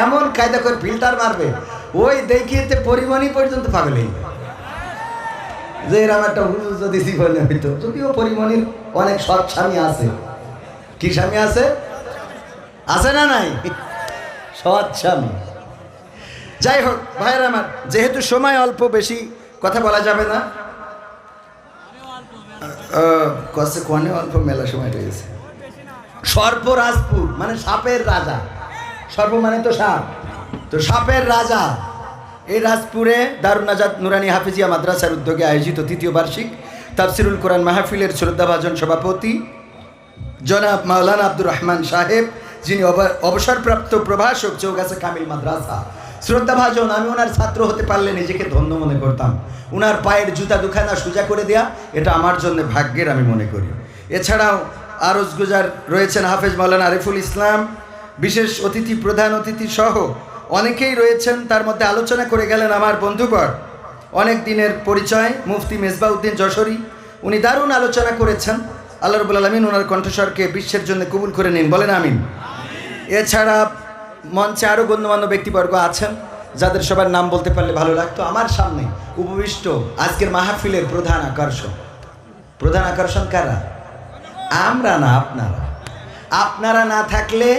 এমন কায়দা করে ফিল্টার মারবে, ওই দেখিয়েতে পরিমণি পর্যন্ত পাগলেই যে এরকম একটা হুজুর যদি জীবনে হইতো। যদিও পরিমণির অনেক সৎ স্বামী আছে। কি স্বামী আছে? আছে না নাই? সৎ স্বামী। যাই হোক ভাইয়ের আমার, যেহেতু সময় অল্প, বেশি কথা বলা যাবে না। কনে অল্প, মেলা সময় রয়েছে। সর্পরাজপুর মানে সাপের রাজা। সর্প মানে তো সাপ, তো সাপের রাজা। এই রাজপুরে দারুন নাজাত নুরানি হাফিজিয়া মাদ্রাসার উদ্যোগে আয়োজিত তৃতীয় বার্ষিক তাফসিরুল কোরআন মাহফিলের শ্রদ্ধাভাজন সভাপতি জনাব মাওলানা আব্দুর রহমান সাহেব, যিনি অবসরপ্রাপ্ত প্রভাষক চৌগাছা কামিল মাদ্রাসা। শ্রদ্ধাভাজন, আমি ওনার ছাত্র হতে পারলে নিজেকে ধন্য মনে করতাম। ওনার পায়ের জুতা দুখানা সোজা করে দেয়া, এটা আমার জন্য ভাগ্যের আমি মনে করি। এছাড়াও আরজ গুজার রয়েছেন হাফেজ মাওলানা আরিফুল ইসলাম, বিশেষ অতিথি, প্রধান অতিথি সহ অনেকেই রয়েছেন। তার মধ্যে আলোচনা করে গেলেন আমার বন্ধুবর, অনেক দিনের পরিচয়, মুফতি মেজবাউদ্দিন যশোরী। উনি দারুণ আলোচনা করেছেন। আল্লাহ রাব্বুল আলামিন ওনার কণ্ঠস্বরকে বিশ্বের জন্য কবুল করে নিন, বলেন আমিন। এছাড়া মঞ্চে আরও গণ্যমান্য ব্যক্তিবর্গ আছেন, যাদের সবার নাম বলতে পারলে ভালো লাগতো। আমার সামনে উপবিষ্ট আজকের মাহফিলের প্রধান আকর্ষণ। প্রধান আকর্ষণ কারা? আমরা না, আপনারা। আপনারা না থাকলে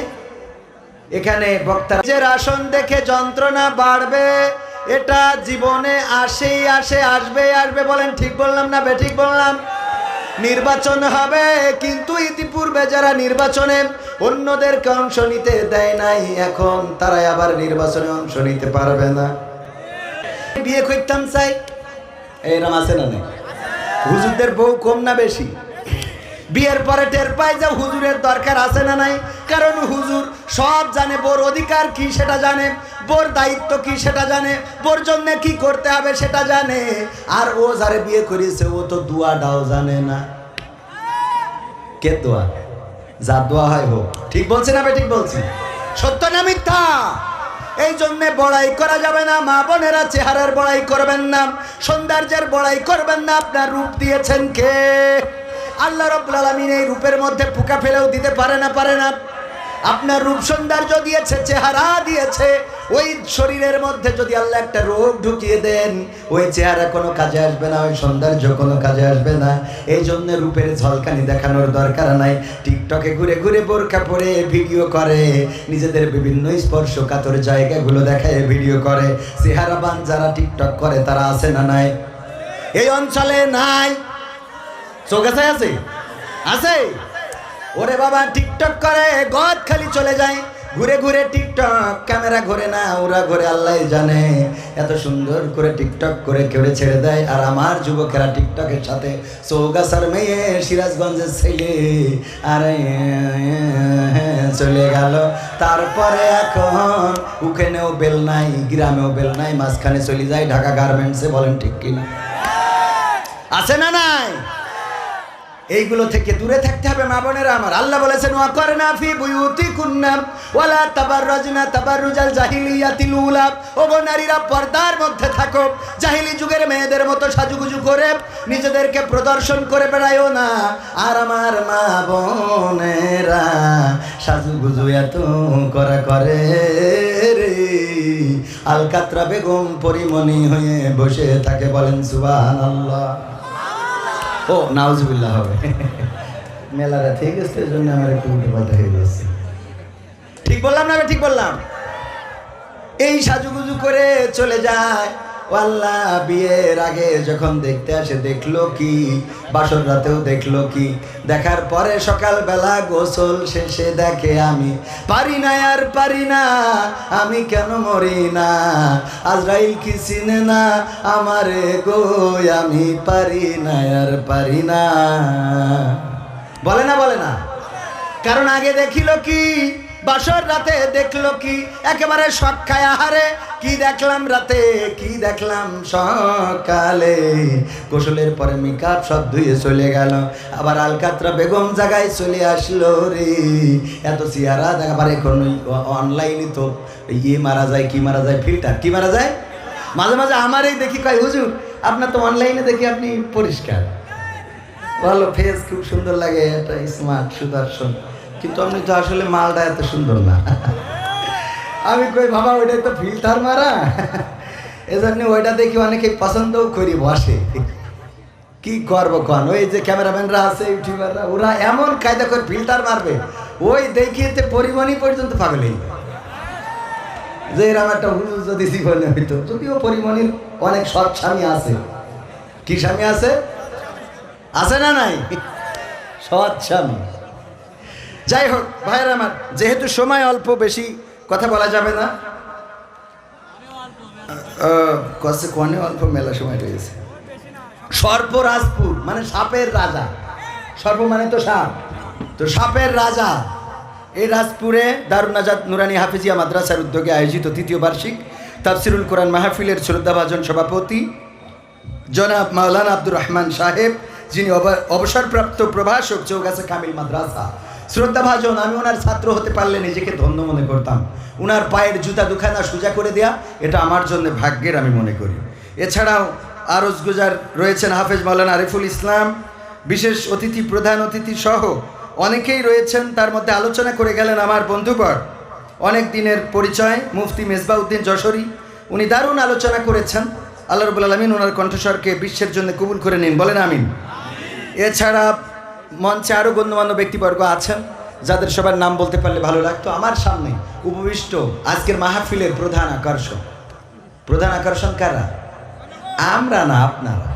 এখানে বক্তারা যে আসন দেখে যন্ত্রণা বাড়বে, এটা জীবনে আসেই আসে, আসবে আসবে। বলেন ঠিক বললাম না বেঠিক বললাম? নির্বাচন হবে, কিন্তু ইতিপূর্বে যারা নির্বাচনে অন্যদেরকে অংশ নিতে দেয় নাই, এখন তারাই আবার নির্বাচনে অংশ নিতে পারবে না। বিয়ে করতাম চাই, এরম আছে না নেই? হুজুরদের বউ কম না বেশি? বিয়ের পরে টের পায় যে হুজুরের দরকার আছে না নাই, কারণ হুজুর সব জানে, বোর অধিকার কি সেটা জানে, বোর দায়িত্ব কি সেটা জানে, বোর জন্য কি করতে হবে সেটা জানে। আর ও যারে বিয়ে করেছে ও তো দুয়াটাও জানে না। কে দোয়া? যা দোয়া হয় হোক। ঠিক বলছি না ঠিক বলছি? সত্য না মিথ্যা? এই জন্যে বড়াই করা যাবে না। মা বোনেরা, চেহারার বড়াই করবেন না, সৌন্দর্যের বড়াই করবেন না। আপনার রূপ দিয়েছেন কে? আল্লাহ রাব্বুল আলামিন এই রূপের মধ্যে পোকা ফেলেও দিতে পারে না? পারে না? আপনার রূপ সৌন্দর্য দিয়েছে, চেহারা দিয়েছে, ওই শরীরের মধ্যে যদি আল্লাহ একটা রোগ ঢুকিয়ে দেন, ওই চেহারা কোনো কাজে আসবে না, ওই সৌন্দর্য কোনো কাজে আসবে না। এই জন্য রূপের ঝলকানি দেখানোর দরকার নাই। টিকটকে ঘুরে ঘুরে বোরকা পরে ভিডিও করে, নিজেদের বিভিন্ন স্পর্শকাতর জায়গাগুলো দেখায় ভিডিও করে। চেহারাবান যারা টিকটক করে তারা আছে না নাই? এই অঞ্চলে নাই? চৌগাছায় আছে? আছে? ওরে বাবা, টিকটক করে গদ খালি চলে যায়, ঘুরে ঘুরে টিকটক। ক্যামেরা ঘুরে না, ওরা ঘুরে আল্লাহ জানে। এত সুন্দর করে টিকটক করে কেড়ে ছেড়ে দেয়। আর আমার যুবকেরা টিকটকের সাথে চৌগাছার মেয়ে, সিরাজগঞ্জের ছেলে, আরে চলে গেল। তারপরে এখন ওখানেও বেল নাই, গ্রামেও বেল নাই, মাঝখানে চলে যায় ঢাকা গার্মেন্টসে। বলেন ঠিক কিনা? আছে না নাই? এইগুলো থেকে দূরে থাকতে হবে মা বোনেরা আমার। আল্লাহ বলেছেন ওয়াকরনা ফি বুয়ুতিকুন্না ওয়ালা তাবাররাজনা তাবাররুজাল জাহিলিয়াতিল উলা। ও গো নারীরা, পর্দার মধ্যে থাকো। জাহিলি যুগের মেয়েদের মতো সাজুগুজু করে নিজেদেরকে প্রদর্শন করে বেড়ায়ও না। আর আমার মা বোনেরা সাজুগুজু এত করা করে রে, আলকাতরা বেগম পরিমণি হয়ে বসে থাকে। বলেন সুবহানাল্লাহ। ও নাউজুবিল্লাহ হবে। মেলারা ঠিক আছে, এই জন্য আমার একটু উল্টো পাল্টা হয়ে গেছে। ঠিক বললাম না? ঠিক বললাম? এই সাজুগুজু করে চলে যায়। আল্লাহ বিয়ের আগে যখন দেখতে আসে দেখলো কি, বাসর রাতেও দেখলো কি, দেখার পরে সকালবেলা গোসল শেষে দেখে আমি পারি না, আর পারি না, আমি কেন মরি না, আজরাইল কি চিনে না আমারে গো, আমি পারি না, আর পারি না। বলে না? বলে না? কারণ আগে দেখিল কি, বাসর রাতে দেখলো কি, একেবারে শখ খায়। আহারে কি দেখলাম রাতে, কি দেখলাম সকালে। গোসলের পরে মেকআপ সব ধুয়ে চলে গেল, আবার আলকাতরা বেগম জায়গায় চলে আসলো রে। এত চেহারা দেখাবার এখন অনলাইনে তো ইয়ে মারা যায়, কি মারা যায়, ফিল্টার কি মারা যায়। মাঝে মাঝে আমারই দেখি, কয় হুজুর আপনার তো অনলাইনে দেখি আপনি পরিষ্কার, ভালো ফেস, খুব সুন্দর লাগে, এটা স্মার্ট সুদর্শন, কিন্তু আপনি তো আসলে মালটা এত সুন্দর না। আমি কই বাবা ওইটাই তো ফিল্টার মারা, এজন্য ওইটা দেখি অনেকে পছন্দও করি বসে। কি করবো কন, ওই যে ক্যামেরাম্যানরা আছে ইউটিউবাররা ওরা এমন কায়দা করে ফিল্টার মারবে, ওই দেখিয়েতে পরিমণি পর্যন্ত পাগল হয়ে যায়। যে এরকম একটা হুজুর যদি জীবনে হইতো, যদিও পরিমণির অনেক সৎ স্বামী আছে। কি স্বামী আছে? আছে না নাই? সৎ স্বামী। যাই হোক ভাইয়ের আমার, যেহেতু সময় অল্প, বেশি কথা বলা যাবে না। কষ্টে কনে অল্প, মেলা সময় রয়েছে। সর্পরাজপুর মানে সাপের রাজা, সর্প মানে তো সাপ, তো সাপের রাজা। এই রাজপুরে দারুন নাজাত নুরানি হাফিজিয়া মাদ্রাসার উদ্যোগে আয়োজিত তৃতীয় বার্ষিক তাফসিরুল কোরআন মাহফিলের শ্রদ্ধাভাজন সভাপতি জনাব মাওলানা আব্দুর রহমান সাহেব, যিনি অবসরপ্রাপ্ত প্রভাষক চৌগাছা কামিল মাদ্রাসা। শ্রদ্ধাভাজন, আমি ওনার ছাত্র হতে পারলে নিজেকে ধন্য মনে করতাম। ওনার পায়ের জুতা দুখানা সোজা করে দেয়া, এটা আমার জন্য ভাগ্যের আমি মনে করি। এছাড়াও আরজ গুজার রয়েছেন হাফেজ মাওলানা আরিফুল ইসলাম, বিশেষ অতিথি, প্রধান অতিথি সহ অনেকেই রয়েছেন। তার মধ্যে আলোচনা করে গেলেন আমার বন্ধুবর, অনেক দিনের পরিচয়, মুফতি মেজবাউদ্দিন যশোরী। উনি দারুণ আলোচনা করেছেন। আল্লাহ রাব্বুল আলামিন ওনার কণ্ঠস্বরকে বিশ্বের জন্য কবুল করে নিন, বলেন আমিন। এছাড়া মঞ্চে আরও গণ্যমান্য ব্যক্তিবর্গ আছেন, যাদের সবার নাম বলতে পারলে ভালো লাগতো। আমার সামনে উপবিষ্ট আজকের মাহফিলের প্রধান আকর্ষণ। প্রধান আকর্ষণ কারা? আমরা না, আপনারা।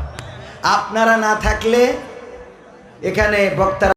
আপনারা না থাকলে এখানে বক্তারা